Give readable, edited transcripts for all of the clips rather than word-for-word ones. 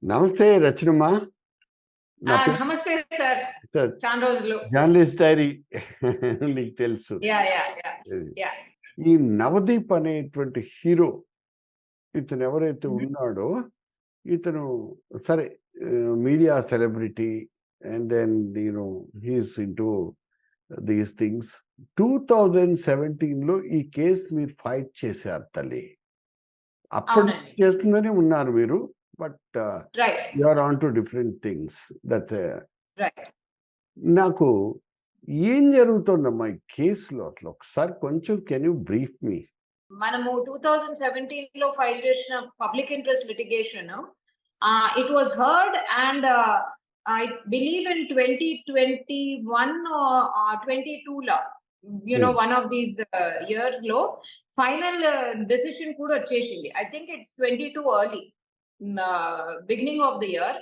నమస్తే రచనమ్మా. నా పేరు నమస్తే సార్. సార్ చాలా రోజులు. జర్నలిస్ట్ డైరీ నీకు తెలుసు. యా. ఈ నవదీప్ అనేటువంటి హీరో ఇతను ఎవరైతే ఉన్నాడో ఇతను సరే media celebrity and then he's into these things. 2017లో ఈ కేసు మీరు ఫైట్ చేశారు తల్లి. అప్పుడు చేస్తుందని ఉన్నారు మీరు, but you are on two different things. That నాకు ఏం జరుగుతుందమ్మా ఈ కేసులో అసలు ఒకసారి కొంచెం కెన్ యూ బ్రీఫ్ మీ? మనము 2017లో ఫైల్ చేసిన public interest litigation, it was heard and I believe in 2021 or 22 one of these years lo final decision kuda vachesindi. I think it's 22 early, beginning of the year.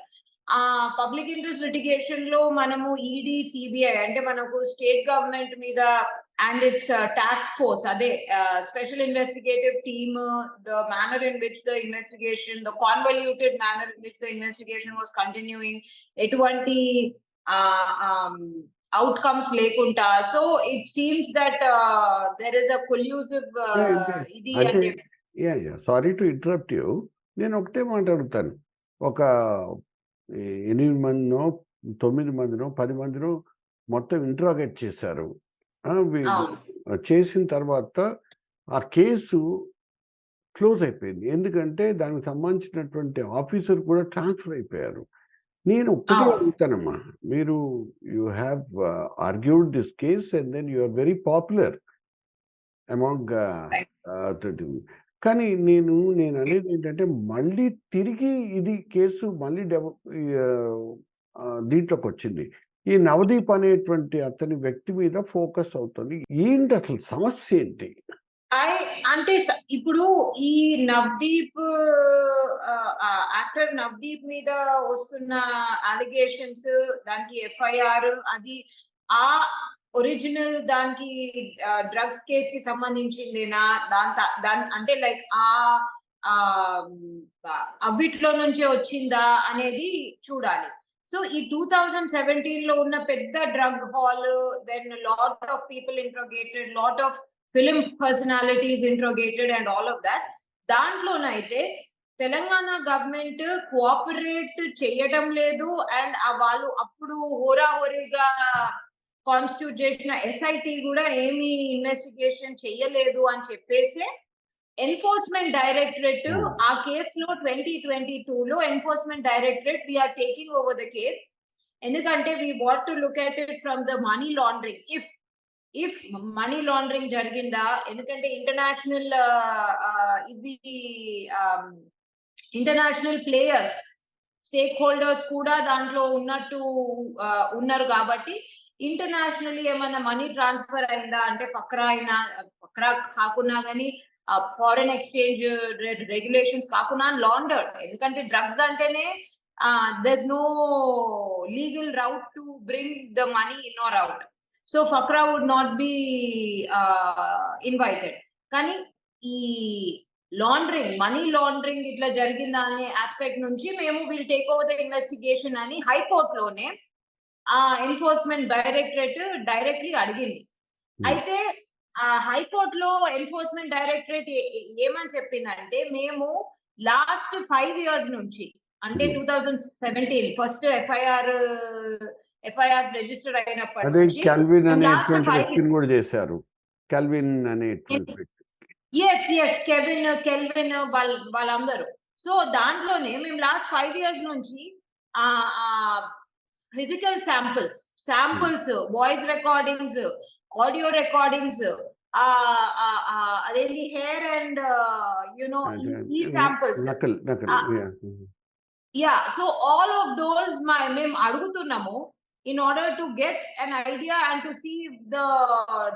Public interest litigation lo manamu ED CBI ante manaku state government meeda and its task force, special investigative team, the manner in which the investigation, the convoluted manner in which the investigation was continuing, etvanti outcomes lekunta. So it seems that there is a collusive sorry to interrupt you. నేను ఒకటే మాట్లాడుతాను. ఒక 8 మందినో 9 మందినో 10 మందినో మొత్తం interrogate చేశారు. చేసిన తర్వాత ఆ case close అయిపోయింది. ఎందుకంటే దానికి సంబంధించినటువంటి ఆఫీసర్ కూడా ట్రాన్స్ఫర్ అయిపోయారు. నేను ఒక్కటే అడుగుతానమ్మా, మీరు you have argued this case and then you are very popular among, కానీ నేను అనేది ఏంటంటే మళ్ళీ తిరిగి ఇది కేసు మళ్ళీ దీంట్లోకి వచ్చింది. ఈ నవదీప్ అనేటువంటి అతని వ్యక్తి మీద ఫోకస్ అవుతుంది. ఏంటి అసలు సమస్య ఏంటి? అంటే ఇప్పుడు ఈ నవదీప్, యాక్టర్ నవదీప్ మీద వస్తున్న అలిగేషన్స్, దానికి ఎఫ్ఐఆర్, అది ఆ ఒరిజినల్ దానికి డ్రగ్స్ కేసు కి సంబంధించిందేనా, దాని అంటే లైక్ అవిట్లో నుంచే వచ్చిందా అనేది చూడాలి. సో ఈ 2017లో ఉన్న పెద్ద drug haul, then lot of people interrogated, lot of film personalities interrogated and all of that. దాంట్లోనైతే తెలంగాణ గవర్నమెంట్ కోఆపరేట్ చేయడం లేదు. అండ్ వాళ్ళు అప్పుడు హోరాహోరీగా కాన్స్టిట్యూట్ చేసిన ఎస్ఐటి కూడా ఏమీ ఇన్వెస్టిగేషన్ చేయలేదు అని చెప్పేసి ఎన్ఫోర్స్మెంట్ డైరెక్టరేట్ ఆ కేసులో 2022లో enforcement directorate we are taking over the case. ఎందుకంటే we want to look at it from the money laundering. If money laundering జరిగిందా, ఎందుకంటే ఇంటర్నేషనల్ ప్లేయర్స్, స్టేక్ హోల్డర్స్ కూడా దాంట్లో ఉన్నారు కాబట్టి ఇంటర్నేషనల్లీ ఏమైనా మనీ ట్రాన్స్ఫర్ అయిందా అంటే ఫక్రా కాకున్నా కానీ ఫారెన్ ఎక్స్చేంజ్ రెగ్యులేషన్స్ కాకుండా లాండర్డ్. ఎందుకంటే డ్రగ్స్ అంటేనే there's no legal route to bring the money in or out. So ఫక్రా would not be invited. కానీ ఈ లాండరింగ్, మనీ లాండరింగ్ ఇట్లా జరిగిందా అనే ఆస్పెక్ట్ నుంచి మేము will take over the investigation అని హైకోర్టులోనే ఆ ఎన్ఫోర్స్మెంట్ డైరెక్టరేట్ డైరెక్ట్లీ అడిగింది. అయితే హైకోర్టులో ఎన్ఫోర్స్మెంట్ డైరెక్టరేట్ ఏమని చెప్పిందంటే, మేము లాస్ట్ 5 years నుంచి, అంటే 2017 ఫస్ట్ ఎఫ్ఐఆర్ రిజిస్టర్ అయినప్పటి నుంచి కెల్విన్ అనేటువంటి వ్యక్తిని కూడా చేశారు. కెల్విన్ కెల్విన్ వాళ్ళందరూ. సో దాంట్లోనే మేము లాస్ట్ 5 years నుంచి physical samples, voice recordings, audio recordings, అదేంటి హెయిర్ అండ్ ఈ samples, so all of those మేము అడుగుతున్నాము in order to get an idea and to see if the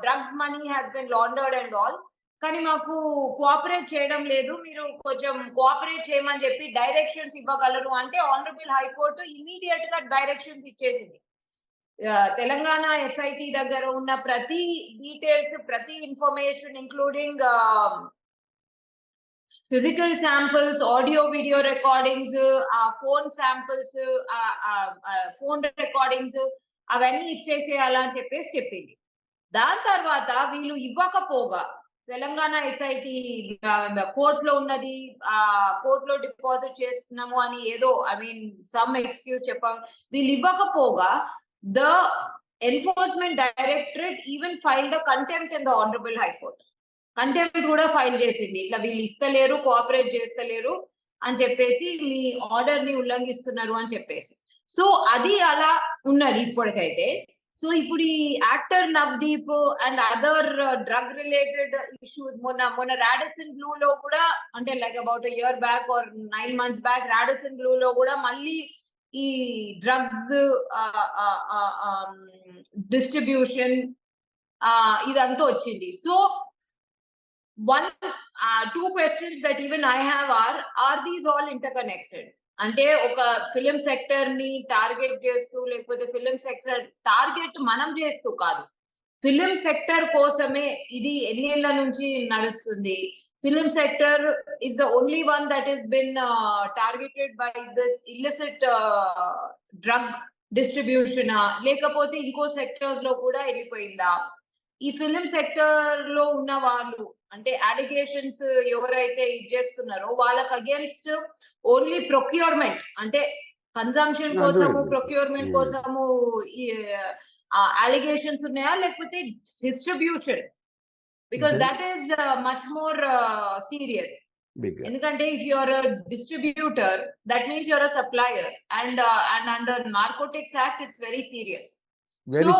drugs money has been laundered and all. కానీ మాకు cooperate చేయడం లేదు. మీరు కొంచెం కోఆపరేట్ చేయమని చెప్పి డైరెక్షన్స్ ఇవ్వగలరు అంటే ఆనరబుల్ హైకోర్టు ఇమీడియట్ గా డైరెక్షన్స్ ఇచ్చేసింది. తెలంగాణ ఎస్ఐటి దగ్గర ఉన్న ప్రతి డీటెయిల్స్, ప్రతి information including physical samples, audio video recordings, phone samples, phone recordings అవన్నీ ఇచ్చేసేయాలా అని చెప్పేసి చెప్పింది. దాని తర్వాత వీళ్ళు ఇవ్వకపోగా తెలంగాణ ఎస్ఐటి కోర్టులో ఉన్నది, కోర్టులో డిపాజిట్ చేస్తున్నాము అని ఏదో సమ్ ఎక్స్క్యూజ్ చెప్పాము. వీళ్ళు ఇవ్వకపోగా the enforcement directorate even filed a contempt in the honourable high court. Contempt కూడా ఫైల్ చేసింది, ఇట్లా వీళ్ళు ఇస్తలేరు, కోఆపరేట్ చేస్తలేరు అని చెప్పేసి, మీ ఆర్డర్ ని ఉల్లంఘిస్తున్నారు అని చెప్పేసి. సో అది అలా ఉన్నది ఇప్పటికైతే. సో ఇప్పుడు ఈ actor Navdeep and other drug related issues, మొన్న రాడిసన్ బ్లూ లో కూడా, అంటే like about year back or 9 months back, Radisson Blu లో కూడా మళ్ళీ ఈ డ్రగ్స్ డిస్ట్రిబ్యూషన్ ఇదంతా వచ్చింది. So two questions that even I have are these all interconnected? అంటే ఒక ఫిలిం సెక్టర్ ని టార్గెట్ చేస్తూ, లేకపోతే ఫిలిం సెక్టర్ టార్గెట్ మనం చేస్తూ కాదు, ఫిలిం సెక్టర్ కోసమే ఇది ఎన్నేళ్ల నుంచి నడుస్తుంది. Film sector is the only one that has been targeted by this illicit drug distribution, లేకపోతే ఇంకో సెక్టర్స్ లో కూడా వెళ్ళిపోయిందా? ఈ ఫిలిం సెక్టర్ లో ఉన్న వాళ్ళు, అంటే అలిగేషన్స్ ఎవరైతే చేస్తున్నారో వాళ్ళకి అగేన్స్ట్ ఓన్లీ ప్రొక్యూర్మెంట్, అంటే కన్జంప్షన్ కోసము, ప్రొక్యూర్మెంట్ కోసము అలిగేషన్స్ ఉన్నాయా, లేకపోతే distribution? Because that is much more serious. ఎందుకంటే if you are a distributor, that means you are a supplier, and under narcotics act it's very serious. Very so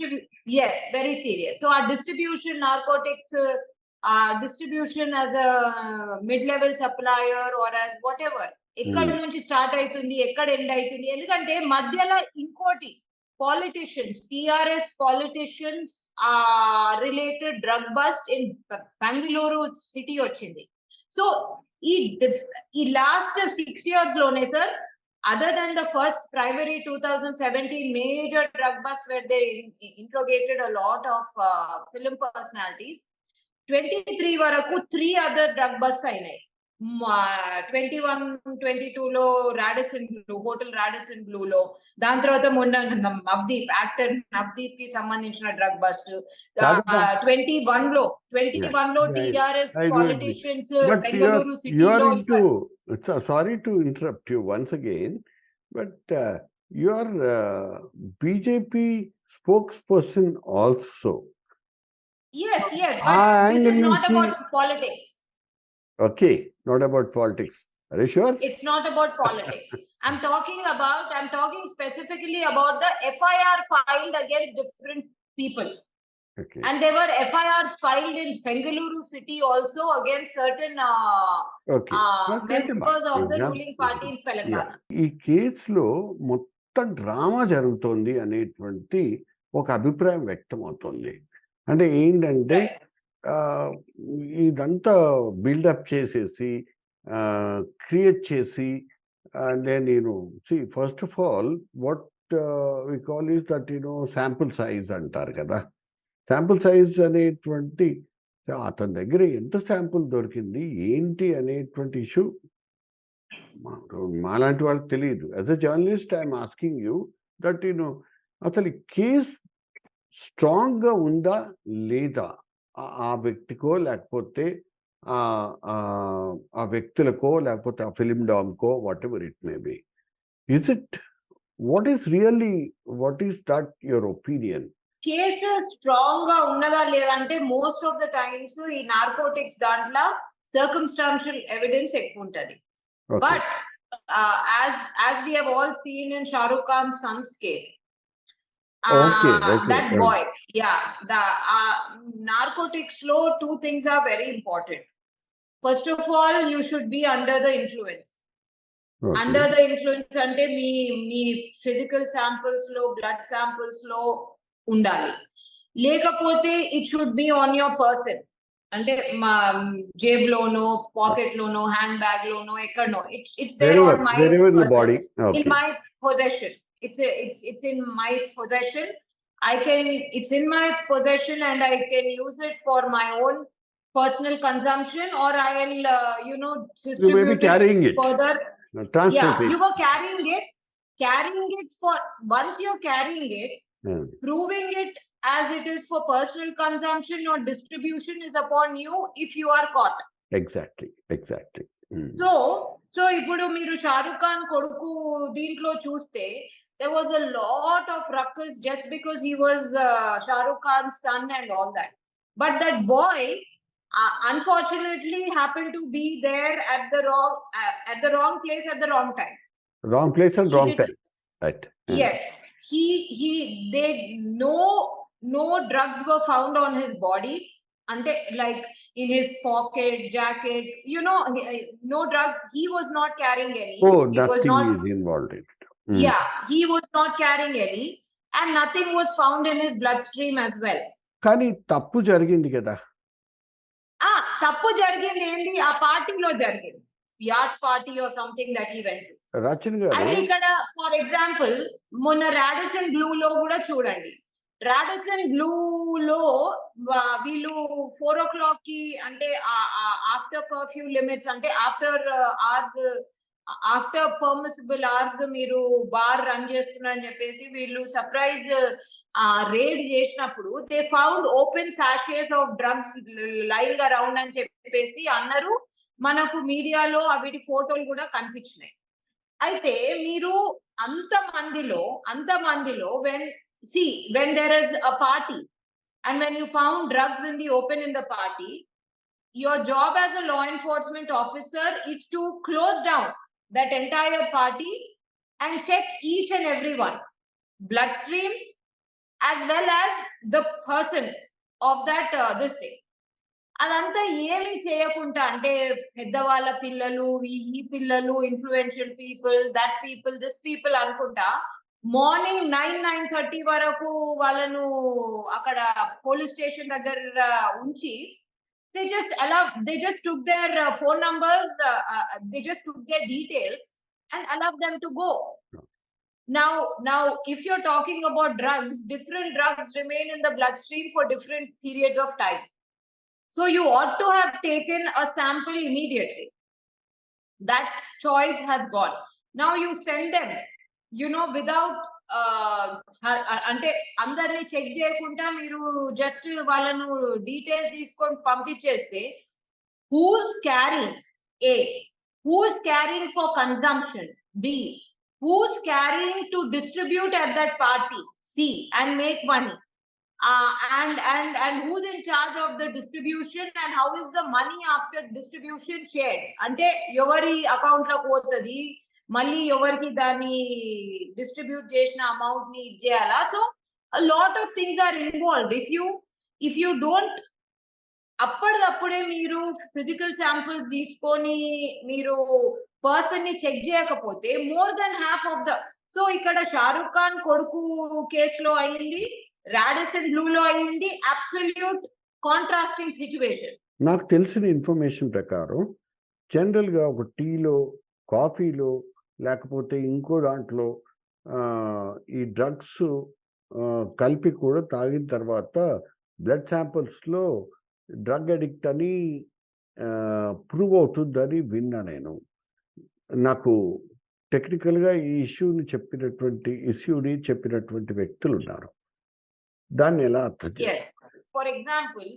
serious. yes, very serious. So our distribution, narcotics distribution as a mid-level supplier or as whatever, ఎక్కడి నుంచి start అవుతుంది, ఎక్కడ end అవుతుంది? ఎందుకంటే మధ్యలో ఇంకోటి, politicians, TRS politicians related drug bust in Bengaluru city వచ్చింది. So ఈ లాస్ట్ 6 years లోనే sir, other than the first primary 2017 major drug bust where they interrogated a lot of film personalities, 23 varaku 3 other drug busts ainayi. 21-22 లో Radisson Blu, hotel Radisson Blu లో, దాని తర్వాత మొన్న Navdeep, actor Navdeep కి సంబంధించిన drug bust. 21 లో TRS politicians Bengaluru సిటీలో. Sorry to interrupt you once again, but you are BJP spokesperson also. Yes, but this is not about politics. Okay, not about politics. Are you sure? It's not about politics. I'm talking specifically about the FIR filed against different people. Okay. And there were FIRs filed in Bengaluru city also against certain members of the ruling party in Telangana. ఈ కేసులో మొత్తం drama జరుగుతోంది అనేటువంటి ఒక అభిప్రాయం వ్యక్తం అవుతుంది. అంటే ఏంటంటే ఇదంతా బిల్డప్ చేసేసి, క్రియేట్ చేసి, then see, first of all, what we call is that sample size అంటారు కదా. శాంపుల్ సైజ్ అనేటువంటి, అతని దగ్గర ఎంత శాంపుల్ దొరికింది ఏంటి అనేటువంటి ఇష్యూ మాలాంటి వాళ్ళకి తెలియదు. As a journalist I'm asking you that అసలు కేస్ స్ట్రాంగ్గా ఉందా లేదా, ఆ వ్యక్తికో లేకపోతే ఆ వ్యక్తులకో లేకపోతే ఆ ఫిలిం డామ్కో, whatever it may be. Is it, what is that your opinion? Case strong గా ఉన్నదా లేదా అంటే, మోస్ట్ ఆఫ్ ద టైమ్స్ ఈ నార్కోటిక్స్ దాంట్లో సర్కమ్స్టాన్షియల్ ఎవిడెన్స్ ఎక్కువ ఉంటది. But as we have all seen in Shahrukh Khan sons case, that boy, the narcotics law, two things are very important. First of all, you should be under the influence. Under the influence ante మీ physical samples లో, blood samples లో ఉండాలి. లేకపోతే it should be on your person, అంటే మా జేబులోనో, pocket లోనో, hand bag లోనో, ఎక్కడనో. It's there on my body, in my possession. It's in my possession. It's in my possession and I can use it for my own personal consumption, or I'll You may be distribute carrying it it. further. Transporting. You were carrying it for, once you're carrying it, proving it as it is for personal consumption or distribution is upon you if you are caught. Exactly. So ఇప్పుడు మీరు షారుఖ్ ఖాన్ కొడుకు దీంట్లో చూస్తే there was a lot of ruckus just because he was Shahrukh Khan's son and all that. But that boy unfortunately happened to be there at the wrong place at the wrong time. Wrong place and wrong time. Right. Yes. No drugs were found on his body. And like in his pocket, jacket, no drugs. He was not carrying any. Nothing is involved in it. Yeah, he was not carrying any, and nothing was found in his bloodstream as well. కానీ తప్పు జరిగింది కదా. తప్పు జరిగింది ఏంటి? ఆ పార్టీలో జరిగింది, at party or something that he went to. రచన గారు, అయితే ఇక్కడ ఫర్ ఎగ్జాంపుల్ మొన్న రాడిసన్ బ్లూ లో కూడా చూడండి. రాడిసన్ బ్లూ లో వీళ్ళు 4 o'clock కి, అంటే ఆఫ్టర్ కర్ఫ్యూ లిమిట్స్, అంటే ఆఫ్టర్ పర్మిసిబుల్ అవర్స్ మీరు బార్ రన్ చేస్తున్నారని చెప్పేసి వీళ్ళు సర్ప్రైజ్ రేడ్ చేసినప్పుడు దే ఫౌండ్ ఓపెన్ సాషేస్ ఆఫ్ డ్రగ్స్ లైంగ్ అరౌండ్ అని చెప్పేసి అన్నారు. మనకు మీడియాలో వీటి ఫోటోలు కూడా కనిపించినాయి. అయితే మీరు అంత మందిలో when there is a party and when you found drugs in the open in the party, your job as a law enforcement officer is to close down that entire party and check each and everyone bloodstream as well as the person of that this thing. అదంతా ఏమి చేయకుండా, అంటే పెద్దవాళ్ళ పిల్లలు, ఈ పిల్లలు, influential people, that people, this people అనుకుంటా morning 9-9:30 వరకు వాళ్ళను అక్కడ పోలీస్ స్టేషన్ దగ్గర ఉంచి they just took their phone numbers, they just took their details and allowed them to go. Now if you're talking about drugs, different drugs remain in the bloodstream for different periods of time. So you ought to have taken a sample immediately. That choice has gone. Now you send them, without అంటే అందరినీ check చేయకుండా మీరు just వాళ్ళను details తీసుకొని పంపించేస్తే who's carrying for consumption, B, who's carrying to distribute at that party, C, and make money, and who's in charge of the distribution, and how is the money after distribution shared, అంటే ఎవరి account లో పోతుంది, మళ్ళీ ఎవరికి దాన్ని distribute చేసిన amount ని ఇచ్చేయాలా. So a lot of things are involved. if you don't అప్పటిదప్పుడే మీరు ఫిజికల్ శాంపుల్స్ తీసుకొని మీరు పర్సన్ ని చెక్ చేయకపోతే more than half of the, so ఇక్కడ షారుఖ్ ఖాన్ కొడుకు కేసులో అయింది, రాడిసన్ బ్లూ లో అయింది, అబ్సల్యూట్ కాంట్రాస్టింగ్ సిచ్యువేషన్. నాకు తెలిసిన ఇన్ఫర్మేషన్ ప్రకారం జనరల్ గా ఒక టీలో, కాఫీలో, లేకపోతే ఇంకో దాంట్లో ఈ డ్రగ్స్ కలిపి కూడా తాగిన తర్వాత బ్లడ్ శాంపుల్స్ లో డ్రగ్ అడిక్ట్ అని ప్రూవ్ అవుతుందని విన్నా నేను. నాకు టెక్నికల్గా ఈ ఇష్యూని చెప్పినటువంటి వ్యక్తులు ఉన్నారు. దాన్ని ఎలా అర్థం చేస్తారు? ఫర్ ఎగ్జాంపుల్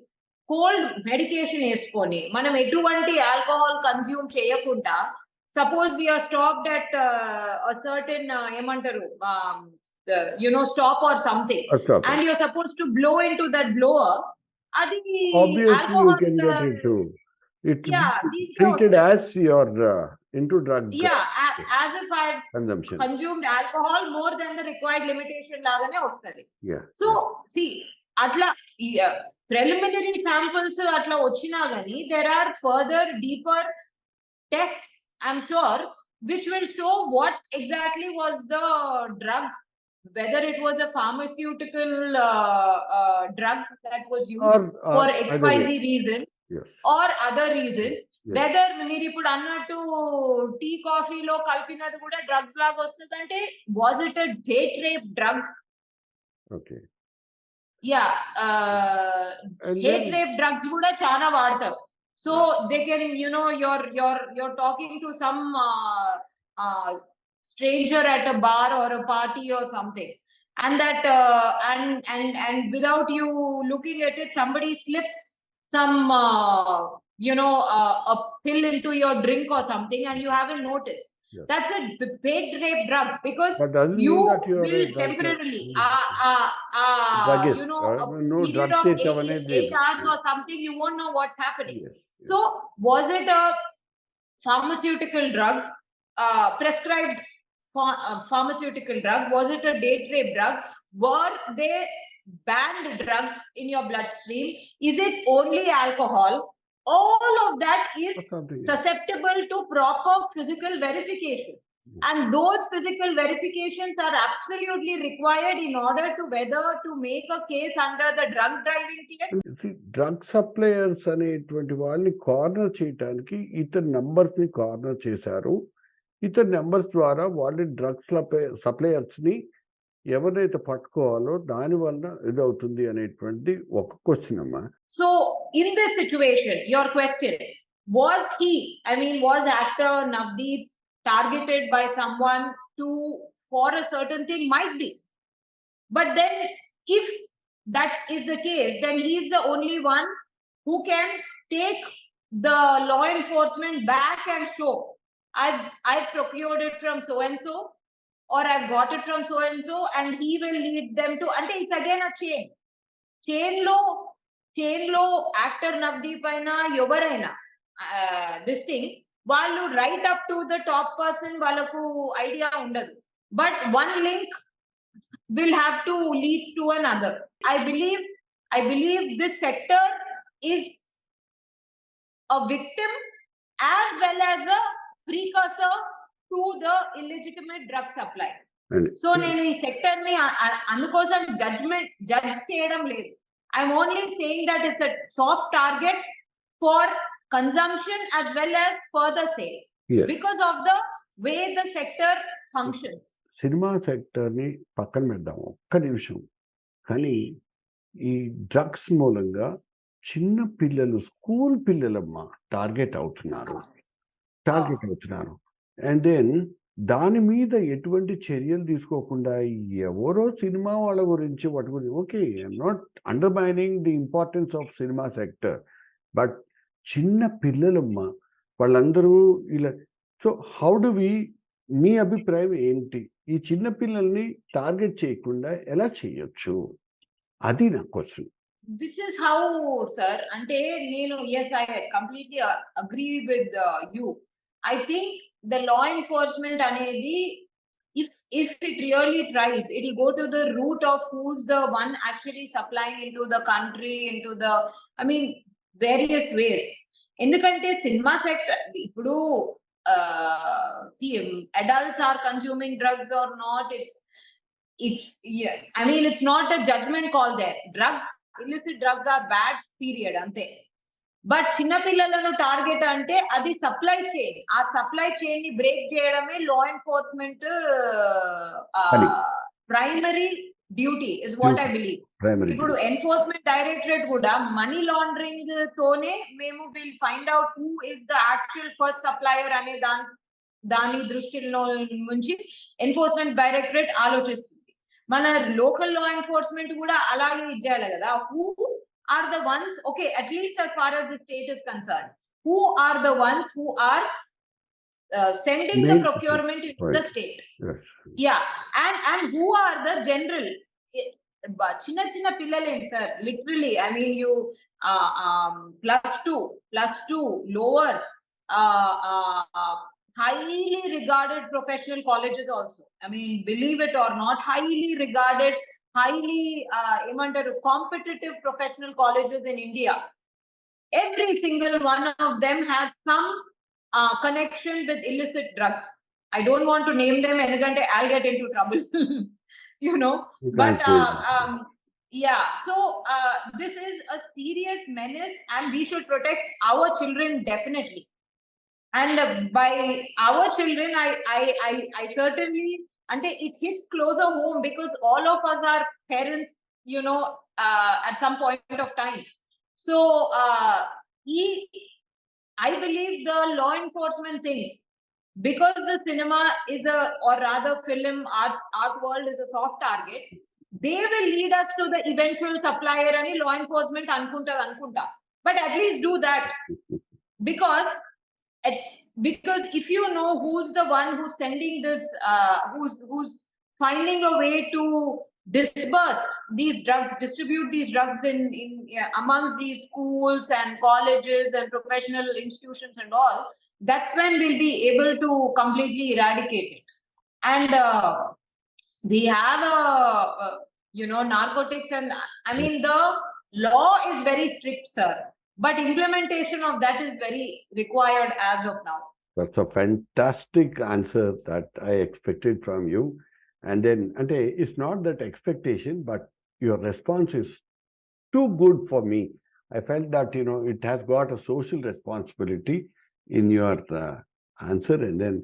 కోల్డ్ మెడికేషన్ వేసుకొని మనం ఎటువంటి ఆల్కహాల్ కన్స్యూమ్ చేయకుండా, suppose we are stopped at a certain ఏమంటారు stop or something, and you're supposed to blow into that blower, adi obviously you can get into it. Treated as you're into drug, as if I've consumed alcohol more than the required limitation lagane vastadi. So see, atla preliminary samples atla ochina gani there are further deeper tests, I'm sure, which will show what exactly was the drug, whether it was a pharmaceutical drug that was used for XYZ reasons, or other reasons, whether మీరు ఇప్పుడు అన్నట్టు tea కాఫీలో కలిపినది కూడా drugs లాగా వస్తుందంటే was it a date rape drug? Okay. Yeah, And hate then rape drugs kuda chana vaadtaru. So they can, you're talking to some stranger at a bar or a party or something, and that and without you looking at it, somebody slips some a pill into your drink or something, and you haven't noticed. yes. That's a paid rape drug, because But doesn't you mean that you are will a drug temporarily druggist. a No, period drugs of take 8 hours or something, you won't know what's happening. Yes, yes. So was it a pharmaceutical drug, prescribed pharmaceutical drug? Was it a date rape drug? Were they banned drugs in your bloodstream? Is it only alcohol? All of that is Or something else. susceptible to proper physical verification. And those physical verifications are absolutely required in order to whether to make a case under the drunk driving case. Drug suppliers అనేటువంటి వాళ్ళని corner చేయటానికి ఇతని numbers ని corner చేశారు. ఇతని numbers ద్వారా వాళ్ళు drugs suppliers ని ఎవరైతే పట్టుకోవాలో దాని వల్ల ఇదవుతుంది అనేటువంటి ఒక క్వశ్చన్ అమ్మా. So in this situation, your question, was was actor Navdeep targeted by someone for a certain thing? Might be. But then if that is the case, then he is the only one who can take the law enforcement back and show, I've procured it from so and so, or I've got it from so and so, and he will lead them to, and it's again a chain లో actor Navdeep అయినా ఎవరైనా this thing, వాళ్ళు right up to the top person వాళ్ళకు idea ఉండదు, but one link will have to lead to another. I believe this sector is a victim as well as a precursor to the illegitimate drug supply. So నేను ఈ sector ని అందుకోసం judge చేయడం లేదు. I'm only saying that it's a soft target for consumption as well as further sale. Yes. Because of the way the sector functions. Cinema సెక్టర్ని పక్కన పెడదాం ఒక్క నిమిషం. కానీ ఈ డ్రగ్స్ మూలంగా చిన్న పిల్లలు, స్కూల్ పిల్లలమ్మా టార్గెట్ అవుతున్నారు. అండ్ దెన్ దాని మీద ఎటువంటి చర్యలు తీసుకోకుండా ఎవరో సినిమా వాళ్ళ గురించి okay, I'm not undermining the importance of cinema sector, but చిన్న పిల్లలమ్మా వాళ్ళందరూ ఇలా. సో హౌ డు వి, మీ అభిప్రాయం ఏంటి? ఈ చిన్న పిల్లల్ని టార్గెట్ చేయకుండా ఎలా చేయొచ్చు? అది నా question. This is how, sir, అంటే నేను I completely agree with you. I think the law enforcement anedi, if it really tries, it will go to the root of who's the one actually supplying into the country, into the various ways. ఎందుకంటే cinema sector ఇప్పుడు adults are consuming drugs or not, it's not a judgment call there. Illicit drugs are bad, period, ante. But చిన్న పిల్లలను target అంటే అది supply chain. ఆ supply chain ని break చేయడమే law enforcement primary duty is what I believe. ఇప్పుడు enforcement directorate కూడా money laundering తోనే మేము will find out who is the actual first supplier అనే దాని దృష్టిలో నుంచి ఎన్ఫోర్స్మెంట్ డైరెక్టరేట్ ఆలోచిస్తుంది. మన లోకల్ లా ఎన్ఫోర్స్మెంట్ కూడా అలాగే ఇచ్చేయాలి కదా. Who are the ones, okay, at least as far as the state is concerned, who are the ones who are sending the procurement into the state? Yes. Yeah, and who are the general chinna pillale, sir, literally, you plus two lower highly regarded professional colleges also, believe it or not, highly regarded, highly competitive professional colleges in India. Every single one of them has some connection with illicit drugs. I don't want to name them because I'll get into trouble. But yeah, so this is a serious menace and we should protect our children definitely. And by our children, I certainly, it hits closer home because all of us are parents, at some point of time. So I believe the law enforcement things, because the cinema is or rather film art world is a soft target, they will lead us to the eventual supplier and law enforcement anukunta. But at least do that, because if you know who's the one who's sending this, who's finding a way to disperse these drugs, distribute these drugs in amongst these schools and colleges and professional institutions and all, that's when we'll be able to completely eradicate it. And we have narcotics, and I mean the law is very strict, sir, but implementation of that is very required as of now. That's a fantastic answer that I expected from you. And then, ante, it's not that expectation, but your response is too good for me. I felt that, it has got a social responsibility in your answer. And then,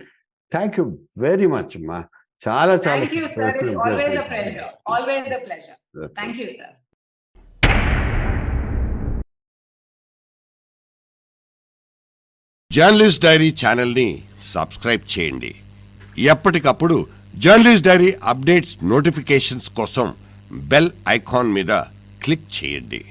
thank you very much, Ma. Thank you, sir. It's always a pleasure. Always a pleasure. Thank you, sir. Journalist dairy ఛానల్ని subscribe చేయండి. ఎప్పటికప్పుడు journalist dairy updates notifications కోసం bell icon మీద click చేయండి.